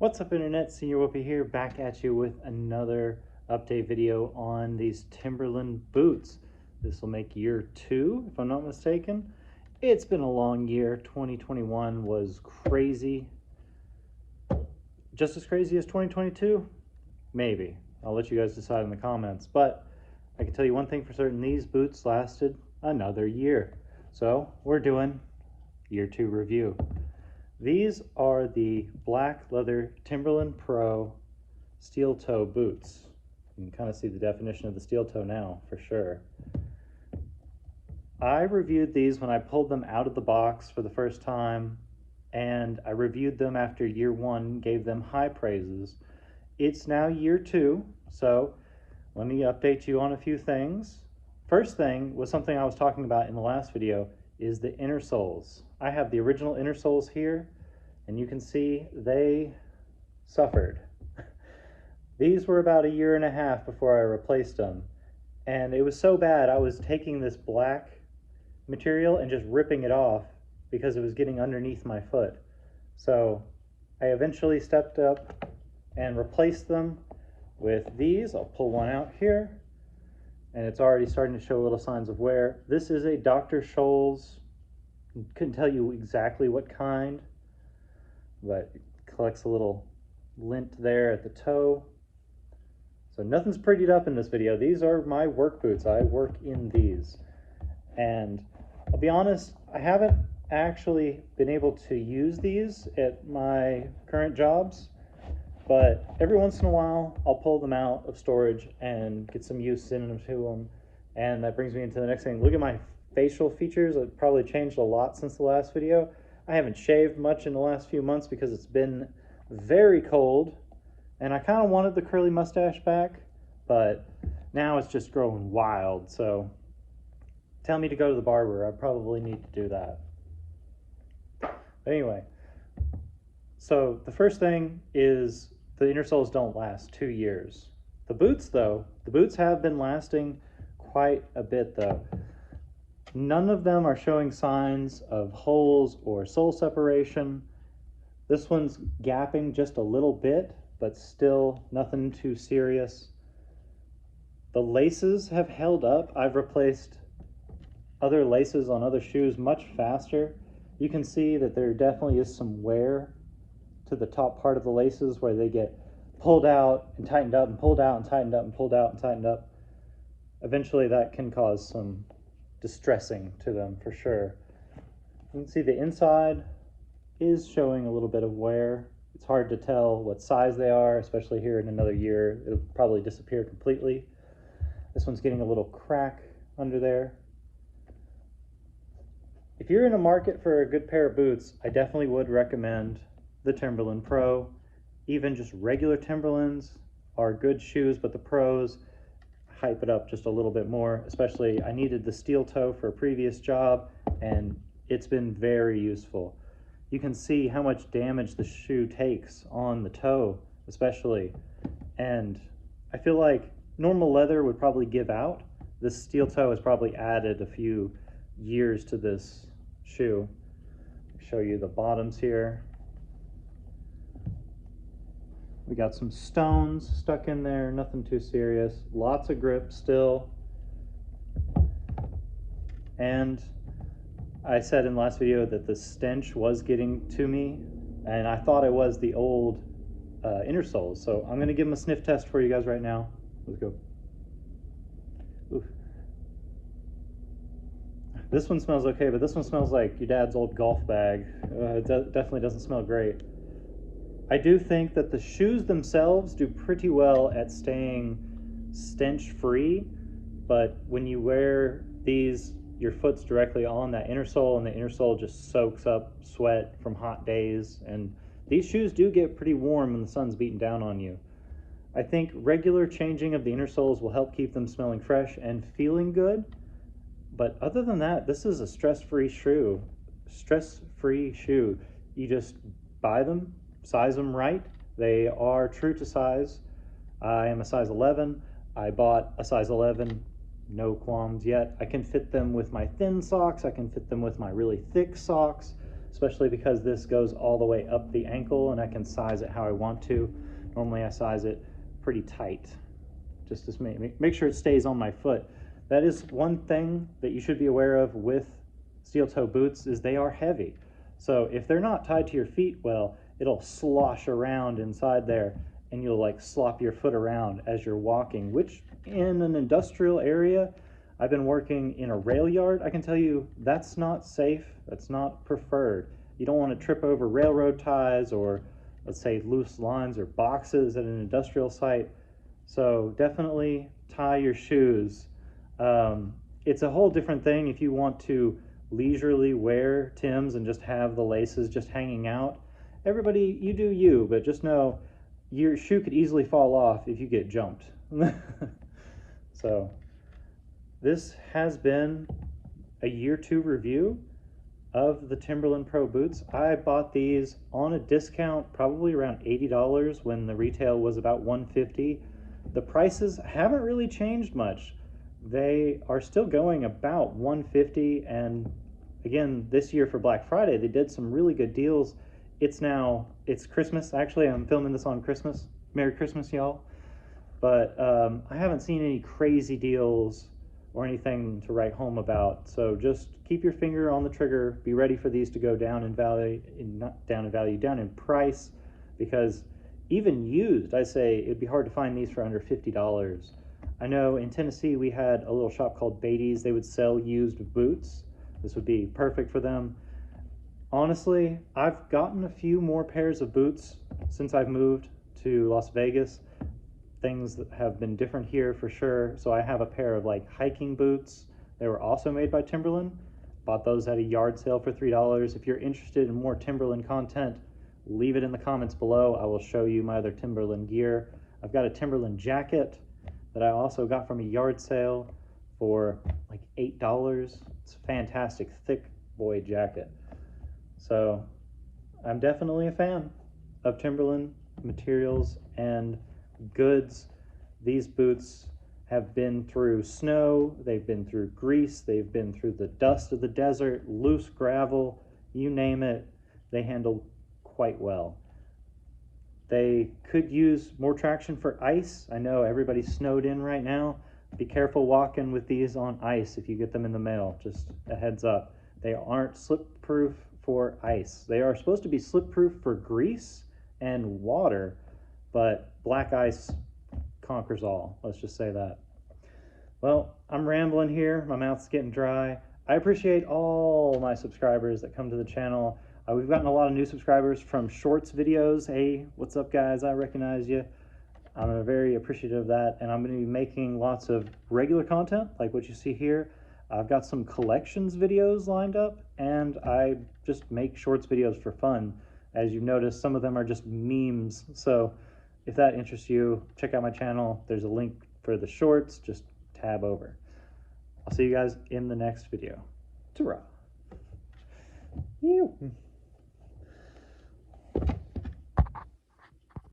What's up, internet? Senior Whoopi here, back at you with another update video on these Timberland boots. This will make year 2, if I'm not mistaken. It's been a long year. 2021 was crazy. Just as crazy as 2022? Maybe. I'll let you guys decide in the comments. But I can tell you one thing for certain, these boots lasted another year. So we're doing year 2 review. These are the black leather Timberland Pro steel toe boots. You can kind of see the definition of the steel toe now, for sure. I reviewed these when I pulled them out of the box for the first time, and I reviewed them after year 1, gave them high praises. It's now year 2, so let me update you on a few things. First thing was something I was talking about in the last video, is the inner soles. I have the original inner soles here, and you can see they suffered. These were about a year and a half before I replaced them, and it was so bad I was taking this black material and just ripping it off because it was getting underneath my foot. So I eventually stepped up and replaced them with these. I'll pull one out here, and it's already starting to show little signs of wear. This is a Dr. Scholl's, couldn't tell you exactly what kind, but it collects a little lint there at the toe. So nothing's prettied up in this video. These are my work boots. I work in these. And I'll be honest, I haven't actually been able to use these at my current jobs, but every once in a while I'll pull them out of storage and get some use into them. And that brings me into the next thing. Look at my facial features. It probably changed a lot since the last video. I haven't shaved much in the last few months because it's been very cold, and I kind of wanted the curly mustache back, but now it's just growing wild. So tell me to go to the barber. I probably need to do that. But anyway, so the first thing is the inner soles don't last 2 years. The boots, though, the boots have been lasting quite a bit, though. None of them are showing signs of holes or sole separation. This one's gapping just a little bit, but still nothing too serious. The laces have held up. I've replaced other laces on other shoes much faster. You can see that there definitely is some wear to the top part of the laces where they get pulled out and tightened up and pulled out and tightened up and pulled out and tightened up. Eventually that can cause some distressing to them for sure. You can see the inside is showing a little bit of wear. It's hard to tell what size they are, especially here in another year. It'll probably disappear completely. This one's getting a little crack under there. If you're in a market for a good pair of boots, I definitely would recommend the Timberland Pro. Even just regular Timberlands are good shoes, but the Pros hype it up just a little bit more. Especially, I needed the steel toe for a previous job, and it's been very useful. You can see how much damage the shoe takes on the toe, especially. And I feel like normal leather would probably give out. This steel toe has probably added a few years to this shoe. I'll show you the bottoms here. We got some stones stuck in there, nothing too serious. Lots of grip still. And I said in the last video that the stench was getting to me, and I thought it was the old inner soles. So I'm gonna give them a sniff test for you guys right now. Let's go. Oof. This one smells okay, but this one smells like your dad's old golf bag. It definitely doesn't smell great. I do think that the shoes themselves do pretty well at staying stench free, but when you wear these, your foot's directly on that inner sole, and the inner sole just soaks up sweat from hot days, and these shoes do get pretty warm when the sun's beating down on you. I think regular changing of the inner soles will help keep them smelling fresh and feeling good, but other than that, this is a stress-free shoe. Stress-free shoe. You just buy them, size them right. They are true to size. I am a size 11. I bought a size 11, no qualms yet. I can fit them with my thin socks. I can fit them with my really thick socks. especially because this goes all the way up the ankle and I can size it how I want to. Normally I size it pretty tight, just to make sure it stays on my foot. That is one thing that you should be aware of with steel toe boots, is they are heavy. So if they're not tied to your feet well, it'll slosh around inside there and you'll like slop your foot around as you're walking, which in an industrial area, I've been working in a rail yard, I can tell you that's not safe, that's not preferred. You don't want to trip over railroad ties or, let's say, loose lines or boxes at an industrial site. So definitely tie your shoes. It's a whole different thing if you want to leisurely wear Timbs and just have the laces just hanging out. Everybody, you do you, but just know your shoe could easily fall off if you get jumped. So this has been a year 2 review of the Timberland Pro boots. I bought these on a discount, probably around $80 when the retail was about $150. The prices haven't really changed much. They are still going about $150, and again, this year for Black Friday, they did some really good deals. It's Christmas. Actually, I'm filming this on Christmas. Merry Christmas, y'all. But I haven't seen any crazy deals or anything to write home about. So just keep your finger on the trigger. Be ready for these to go down in value, down in price, because even used, I say it'd be hard to find these for under $50. I know in Tennessee we had a little shop called Beatty's. They would sell used boots. This would be perfect for them. Honestly, I've gotten a few more pairs of boots since I've moved to Las Vegas. Things that have been different here for sure. So I have a pair of like hiking boots. They were also made by Timberland. Bought those at a yard sale for $3. If you're interested in more Timberland content, leave it in the comments below. I will show you my other Timberland gear. I've got a Timberland jacket that I also got from a yard sale for like $8. It's a fantastic thick boy jacket. So I'm definitely a fan of Timberland materials and goods. These boots have been through snow, they've been through grease, they've been through the dust of the desert, loose gravel, you name it, they handle quite well. They could use more traction for ice. I know everybody's snowed in right now. Be careful walking with these on ice if you get them in the mail, just a heads up. They aren't slip-proof for ice. They are supposed to be slip-proof for grease and water, but black ice conquers all. Let's just say that. Well, I'm rambling here. My mouth's getting dry. I appreciate all my subscribers that come to the channel. We've gotten a lot of new subscribers from shorts videos. Hey, what's up, guys? I recognize you. I'm very appreciative of that, and I'm going to be making lots of regular content like what you see here. I've got some collections videos lined up, and I just make shorts videos for fun. As you've noticed, some of them are just memes, so if that interests you, check out my channel. There's a link for the shorts. Just tab over. I'll see you guys in the next video. Ta-ra.